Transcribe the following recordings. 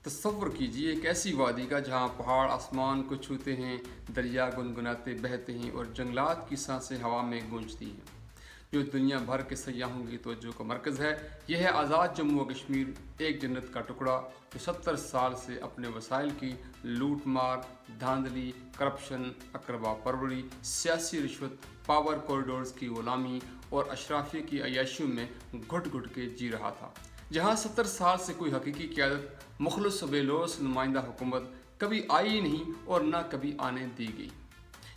تصور کیجیے ایک ایسی وادی کا جہاں پہاڑ آسمان کو چھوتے ہیں، دریا گنگناتے بہتے ہیں اور جنگلات کی سانسیں ہوا میں گونجتی ہیں، جو دنیا بھر کے سیاحوں کی توجہ کا مرکز ہے۔ یہ ہے آزاد جموں و کشمیر، ایک جنت کا ٹکڑا جو 70 سال سے اپنے وسائل کی لوٹ مار، دھاندلی، کرپشن، اقربا پروری، سیاسی رشوت، پاور کوریڈورز کی غلامی اور اشرافیہ کی عیاشیوں میں گھٹ گھٹ کے جی رہا تھا، جہاں 70 سال سے کوئی حقیقی قیادت، مخلص و بے لوث نمائندہ حکومت کبھی آئی نہیں اور نہ کبھی آنے دی گئی۔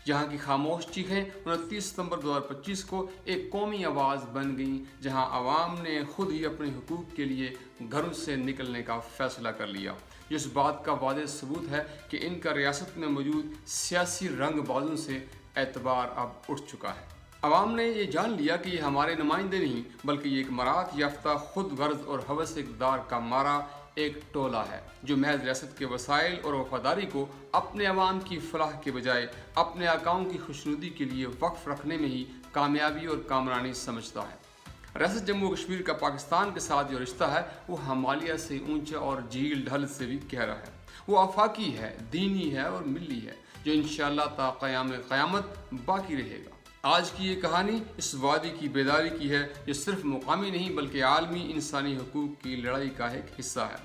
جہاں کی خاموش چیخیں 29 ستمبر 2025 کو ایک قومی آواز بن گئیں، جہاں عوام نے خود ہی اپنے حقوق کے لیے گھروں سے نکلنے کا فیصلہ کر لیا، جو اس بات کا واضح ثبوت ہے کہ ان کا ریاست میں موجود سیاسی رنگ بازوں سے اعتبار اب اٹھ چکا ہے۔ عوام نے یہ جان لیا کہ یہ ہمارے نمائندے نہیں، بلکہ یہ ایک مراعات یافتہ خود غرض اور ہوس اقتدار کا مارا ایک ٹولہ ہے، جو محض ریاست کے وسائل اور وفاداری کو اپنے عوام کی فلاح کے بجائے اپنے آقاؤں کی خوشنودی کے لیے وقف رکھنے میں ہی کامیابی اور کامرانی سمجھتا ہے۔ ریاست جموں و کشمیر کا پاکستان کے ساتھ جو رشتہ ہے وہ ہمالیہ سے اونچا اور جھیل ڈھل سے بھی گہرا ہے۔ وہ آفاقی ہے، دینی ہے اور ملی ہے، جو انشاءاللہ تا قیام قیامت باقی رہے گا۔ آج کی یہ کہانی اس وادی کی بیداری کی ہے، جو صرف مقامی نہیں بلکہ عالمی انسانی حقوق کی لڑائی کا ایک حصہ ہے۔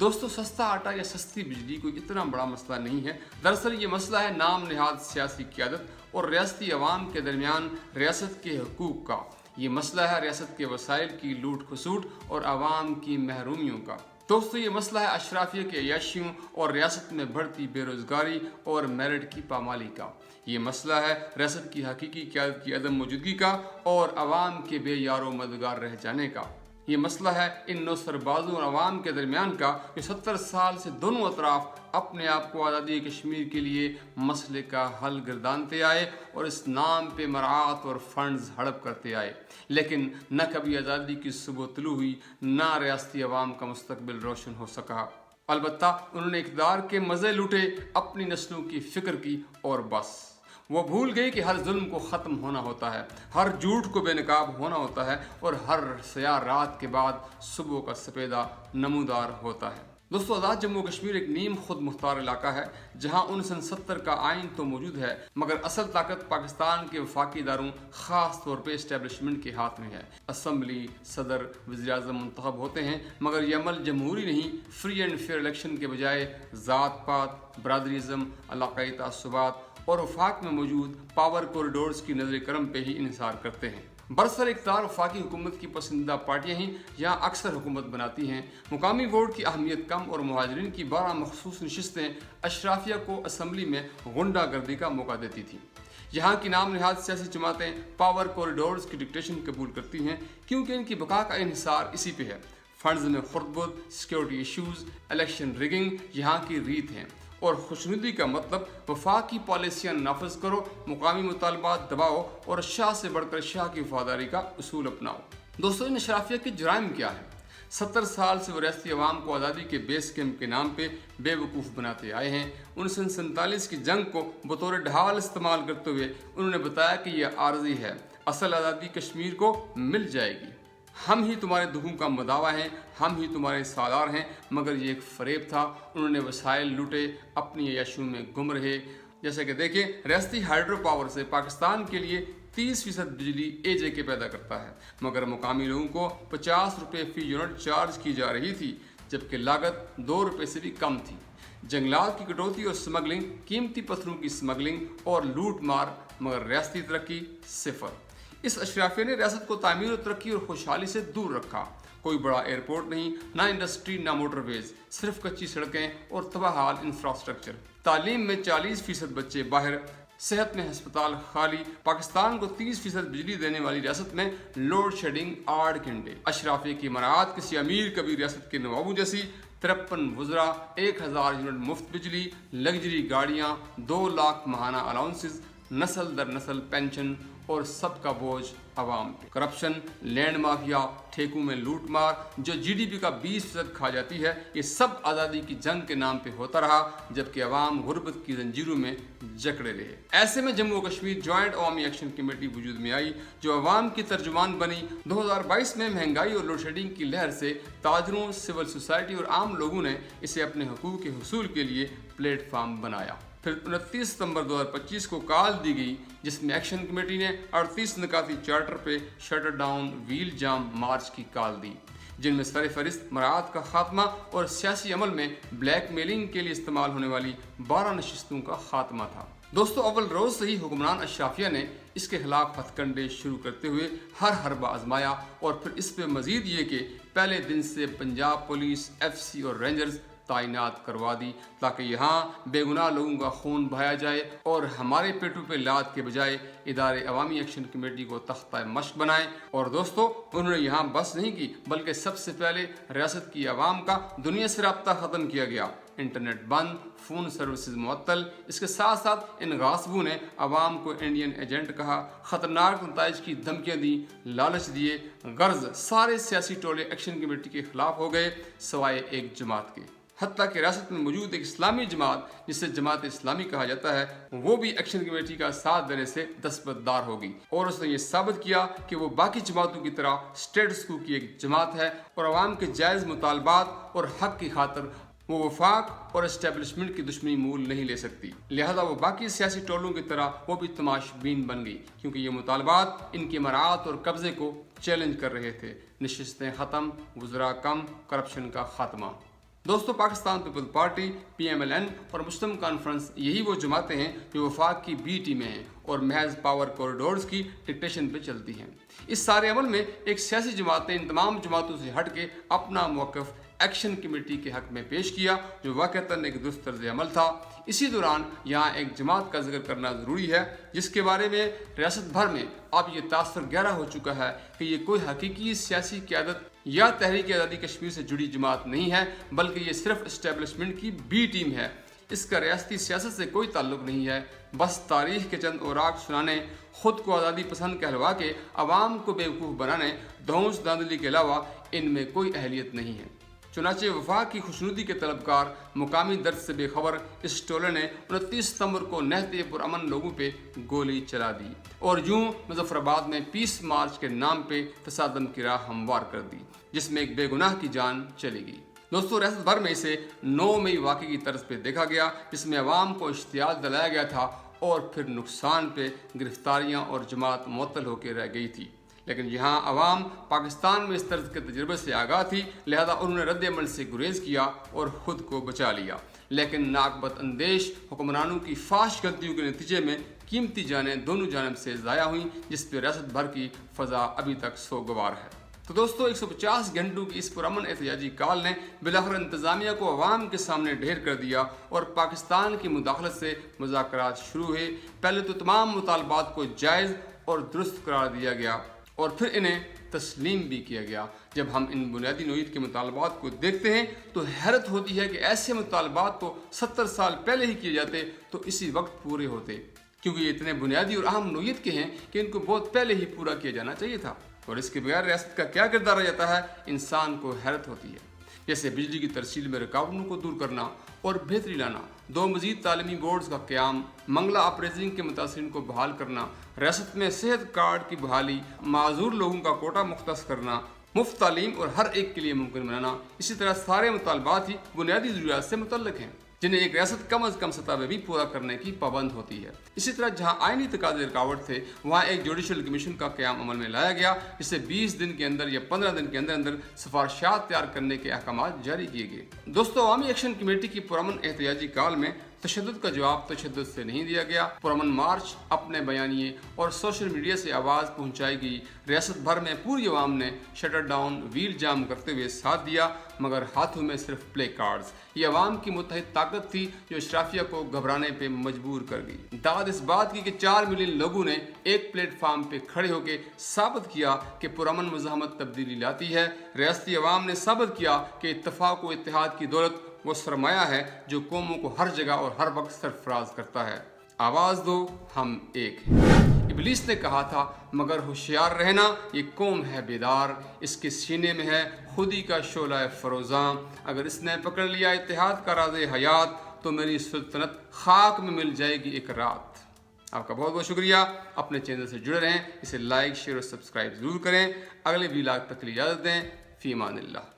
دوستو، سستا آٹا یا سستی بجلی کوئی اتنا بڑا مسئلہ نہیں ہے۔ دراصل یہ مسئلہ ہے نام نہاد سیاسی قیادت اور ریاستی عوام کے درمیان ریاست کے حقوق کا۔ یہ مسئلہ ہے ریاست کے وسائل کی لوٹ کھسوٹ اور عوام کی محرومیوں کا۔ دوستو، یہ مسئلہ ہے اشرافیہ کے عیاشیوں اور ریاست میں بڑھتی بے روزگاری اور میرٹ کی پامالی کا۔ یہ مسئلہ ہے ریاست کی حقیقی قیادت کی عدم موجودگی کا اور عوام کے بے یار و مددگار رہ جانے کا۔ یہ مسئلہ ہے ان نو سربازوں اور عوام کے درمیان کا، جو 70 سال سے دونوں اطراف اپنے آپ کو آزادی کشمیر کے لیے مسئلے کا حل گردانتے آئے اور اس نام پہ مراعات اور فنڈز ہڑپ کرتے آئے، لیکن نہ کبھی آزادی کی صبح طلوع ہوئی، نہ ریاستی عوام کا مستقبل روشن ہو سکا۔ البتہ انہوں نے اقتدار کے مزے لوٹے، اپنی نسلوں کی فکر کی اور بس۔ وہ بھول گئے کہ ہر ظلم کو ختم ہونا ہوتا ہے، ہر جھوٹ کو بے نقاب ہونا ہوتا ہے اور ہر سیاہ رات کے بعد صبح کا سپیدہ نمودار ہوتا ہے۔ دوستو، آزاد جموں و کشمیر ایک نیم خود مختار علاقہ ہے، جہاں 1970 کا آئین تو موجود ہے، مگر اصل طاقت پاکستان کے وفاقی اداروں، خاص طور پہ اسٹیبلشمنٹ کے ہاتھ میں ہے۔ اسمبلی، صدر، وزیر اعظم منتخب ہوتے ہیں، مگر یہ عمل جمہوری نہیں، فری اینڈ فیئر الیکشن کے بجائے ذات پات، برادریزم، علاقائی تعصبات اور وفاق میں موجود پاور کوریڈورز کی نظر کرم پہ ہی انحصار کرتے ہیں۔ برسر اقتدار وفاقی حکومت کی پسندیدہ پارٹیاں ہی یہاں اکثر حکومت بناتی ہیں۔ مقامی ووٹ کی اہمیت کم اور مہاجرین کی 12 مخصوص نشستیں اشرافیہ کو اسمبلی میں غنڈہ گردی کا موقع دیتی تھیں۔ یہاں کی نام نہاد سیاسی جماعتیں پاور کوریڈورز کی ڈکٹیشن قبول کرتی ہیں، کیونکہ ان کی بقا کا انحصار اسی پہ ہے۔ فنڈز میں خرد برد، سیکیورٹی ایشوز، الیکشن ریگنگ یہاں کی ریت ہیں، اور خوشنودی کا مطلب وفاق کی پالیسیاں نافذ کرو، مقامی مطالبات دباؤ اور شاہ سے بڑھ کر شاہ کی وفاداری کا اصول اپناؤ۔ دوستو، ان اشرافیہ کے جرائم کیا ہیں؟ 70 سال سے وہ ریاستی عوام کو آزادی کے بیس کیمپ کے نام پہ بے وقوف بناتے آئے ہیں۔ 1947 کی جنگ کو بطور ڈھال استعمال کرتے ہوئے انہوں نے بتایا کہ یہ عارضی ہے، اصل آزادی کشمیر کو مل جائے گی، ہم ہی تمہارے دکھوں کا مداوا ہیں، ہم ہی تمہارے سالار ہیں، مگر یہ ایک فریب تھا۔ انہوں نے وسائل لوٹے، اپنی عیاشیوں میں گم رہے۔ جیسے کہ دیکھیں، ریاستی ہائیڈرو پاور سے پاکستان کے لیے 30% بجلی اے جے کے پیدا کرتا ہے، مگر مقامی لوگوں کو 50 روپے فی یونٹ چارج کی جا رہی تھی، جبکہ لاگت 2 روپے سے بھی کم تھی۔ جنگلات کی کٹوتی اور سمگلنگ، قیمتی پتھروں کی سمگلنگ اور لوٹ مار، مگر ریاستی ترقی صفر۔ اس اشرافیہ نے ریاست کو تعمیر و ترقی اور خوشحالی سے دور رکھا۔ کوئی بڑا ایئرپورٹ نہیں، نہ انڈسٹری، نہ موٹر ویز، صرف کچی سڑکیں اور تباہ حال انفراسٹرکچر۔ تعلیم میں 40% بچے باہر، صحت میں ہسپتال خالی۔ پاکستان کو 30% بجلی دینے والی ریاست میں لوڈ شیڈنگ 8 گھنٹے۔ اشرافیہ کی مراعات کسی امیر کبھی ریاست کے نوابوں جیسی، 53 وزراء، 1000 یونٹ مفت بجلی، لگژری گاڑیاں، 2 لاکھ ماہانہ الاؤنسز، نسل در نسل پینشن اور سب کا بوجھ आवाम पे। करप्शन, लैंड माफिया, ठेकों में लूट मार जो GDP का 20% खा जाती है, ये सब आज़ादी की जंग के नाम पे होता रहा, जबकि अवाम गुर्बत की जंजीरों में जकड़े रहे। ऐसे में जम्मू कश्मीर जॉइंट अवामी एक्शन कमेटी वजूद में आई, जो अवाम की तर्जुमान बनी। 2022 में महंगाई और लोड शेडिंग की लहर से ताजरों, सिविल सोसाइटी और आम लोगों ने इसे अपने हकूक़ के हुसूल के लिए प्लेटफार्म बनाया। फिर 29 सितंबर 2025 को कॉल दी गई, जिसमें एक्शन कमेटी ने 38 निकाती चार्टर पे शटर डाउन व्हील जाम मार्च की कॉल दी, जिनमें सरफहरिस्त मराअत का खात्मा और सियासी अमल में ब्लैक मेलिंग के लिए इस्तेमाल होने वाली 12 नशिस्तों का खात्मा था। दोस्तों, अव्वल रोज से ही हुक्मरान अशराफिया ने इसके खिलाफ हथकंडे शुरू करते हुए हर हरबा आजमाया, और फिर इस पे मजीद ये कि पहले दिन से पंजाब पुलिस, FC और रेंजर्स तैनात करवा दी, ताकि यहाँ बेगुनाह लोगों का खून बहाया जाए और हमारे पेटों पे लात के बजाय इदारे अवामी एक्शन कमेटी को तख्ता मश्क बनाएं। और दोस्तों, उन्होंने यहाँ बस नहीं की, बल्कि सबसे पहले रियासत की आवाम का दुनिया से रब्ता ख़त्म किया गया। इंटरनेट बंद, फ़ोन सर्विसेज मुअत्तल। इसके साथ साथ इन गासबों ने आवाम को इंडियन एजेंट कहा, ख़तरनाक नताइज की धमकियाँ दी, लालच दिए। गर्ज सारे सियासी टोले एक्शन कमेटी के खिलाफ हो गए, सवाए एक जमात के। हत्ता कि रियासत में मौजूद एक इस्लामी जमात, जिसे जमात इस्लामी कहा जाता है, वो भी एक्शन कमेटी का साथ देने से दस्तबरदार होगी, और उसने ये साबित किया कि वो बाकी जमातों की तरह स्टेटस को की एक जमात है और अवाम के जायज़ मुतालबात और हक की खातिर वो वफाक और एस्टेब्लिशमेंट की दुश्मनी मूल नहीं ले सकती। लिहाजा वो बाकी सियासी टोलों की तरह वो भी तमाशबीन बन गई, क्योंकि ये मुतालबात इनकी मराअत और कब्जे को चैलेंज कर रहे थे। नशिस्तें ख़त्म, वज़रा कम, करप्शन का खात्मा। दोस्तों, पाकिस्तान पीपल पार्टी, PMLN और मुस्लिम कॉन्फ्रेंस यही वो जमातें हैं जो वफाक की B टीमें हैं और महज पावर कॉरिडोर्स की डिक्टेशन पे चलती हैं। इस सारे अमल में एक सियासी जमात ने इन तमाम जमातों से हट के अपना मौक़िफ़ एक्शन कमेटी के हक में पेश किया, जो वाक़तन एक दुरुस्त तर्ज़ अमल था। इसी दौरान यहाँ एक जमात का जिक्र करना ज़रूरी है, जिसके बारे में रियासत भर में अब ये तासर गहरा हो चुका है कि ये कोई हकीकी सियासी क़यादत या तहरीक आज़ादी कश्मीर से जुड़ी जमात नहीं है, बल्कि ये सिर्फ इस्टेब्लिशमेंट की B टीम है। इसका रियासती सियासत से कोई ताल्लुक नहीं है, बस तारीख के चंद औराक सुनाने, खुद को आज़ादी पसंद कहलवा के अवाम को बेवकूफ़ बनाने, धौंस धांधली के अलावा इनमें कोई अहलियत नहीं है। चुनाचे वफाक की खुशनुदी के तलबकार मुकामी दर्द से बेखबर इस टोले ने 29 सितंबर को नहते पुरअमन लोगों पे गोली चला दी और यूं मुजफ्फराबाद में पीस मार्च के नाम पे तसादम की राह हमवार कर दी, जिसमें एक बेगुनाह की जान चली गई। दोस्तों, रियासत भर में इसे 9 मई वाक़े की तर्ज पे देखा गया, जिसमें अवाम को इश्तियाल दिलाया गया था और फिर नुकसान पे गिरफ्तारियाँ और जमात मुअत्तल होकर रह गई थी। लेकिन यहाँ अवाम पाकिस्तान में इस तर्ज के तजुर्बे से आगाह थी, लिहाजा उन्होंने रद्द अमल से गुरेज किया और ख़ुद को बचा लिया। लेकिन नाकबत अंदेश हुक्मरानों की फाश गलतियों के नतीजे में कीमती जानें दोनों जानब से ज़ाया हुई, जिस पर रियासत भर की फ़ज़ा अभी तक सोगवार है। तो दोस्तों, 150 घंटों की इस पुरअमन एहतिजाजी काल ने बिलाखिर इंतज़ामिया को अवाम के सामने ढेर कर दिया और पाकिस्तान की मुदाखलत से मुज़ाकरात शुरू हुए। पहले तो तमाम मुतालबात को जायज़ और दुरुस्त करार दिया गया और फिर इन्हें तस्लीम भी किया गया। जब हम इन बुनियादी नोयत के मुतालबात को देखते हैं तो हैरत होती है कि ऐसे मुतालबात तो 70 साल पहले ही किए जाते तो इसी वक्त पूरे होते, क्योंकि ये इतने बुनियादी और अहम नोयत के हैं कि इनको बहुत पहले ही पूरा किया जाना चाहिए था। और इसके बगैर रियासत का क्या किरदार रह जाता है, इंसान को हैरत होती है। जैसे बिजली की तरसील में रुकावटों को दूर करना और बेहतरी लाना, 2 मज़ीद तालीमी बोर्ड्स का क़याम, मंगला अपरेजिंग के मुतासिरीन को बहाल करना, रियासत में सेहत कार्ड की बहाली, माजूर लोगों का कोटा मुख्तस करना, मुफ्त तालीम और हर एक के लिए मुमकिन बनाना। इसी तरह सारे मुतालबात ही बुनियादी ज़रूरियात से मुतल्लिक़ हैं, जिन्हें एक रियासत कम अज़ कम सतह में भी पूरा करने की पाबंद होती है। इसी तरह जहाँ आइनी तकाज़े रुकावट थे, वहाँ एक जुडिशल कमीशन का क़याम अमल में लाया गया, जिससे 20 दिन के अंदर या 15 दिन के अंदर अंदर सिफारिशात तैयार करने के अहकामात जारी किए गए। दोस्तों, अवामी एक्शन कमेटी की पुरअमन एहतिजाजी काल में तशद्दुद का जवाब तशद्दुद से नहीं दिया गया। पुरअमन मार्च, अपने बयानिए और सोशल मीडिया से आवाज़ पहुँचाई गई। रियासत भर में पूरी अवाम ने शटर डाउन, व्हील जाम करते हुए साथ दिया, मगर हाथों में सिर्फ प्ले कार्ड्स। ये अवाम की मुत्तहिद ताकत थी जो अशराफिया को घबराने पे मजबूर कर गई। दाद इस बात की कि 4 मिलियन लोगों ने एक प्लेटफार्म पे खड़े होकर साबित किया कि पुरअमन मुज़ाहमत तब्दीली लाती है। रियासती अवाम ने साबित किया कि इत्तफाक व इत्तेहाद की दौलत वो सरमाया है जो कौमों को हर जगह और हर वक्त सरफराज करता है। आवाज़ दो, हम एक हैं। ابلیس نے کہا تھا مگر ہوشیار رہنا، یہ قوم ہے بیدار، اس کے سینے میں ہے خودی کا شعلہ فروزاں، اگر اس نے پکڑ لیا اتحاد کا راز حیات تو میری سلطنت خاک میں مل جائے گی ایک رات۔ آپ کا بہت بہت شکریہ، اپنے چینل سے جڑے رہیں، اسے لائک شیئر اور سبسکرائب ضرور کریں۔ اگلے ویلاگ تک کے لیے اجازت دیں، فی امان اللہ۔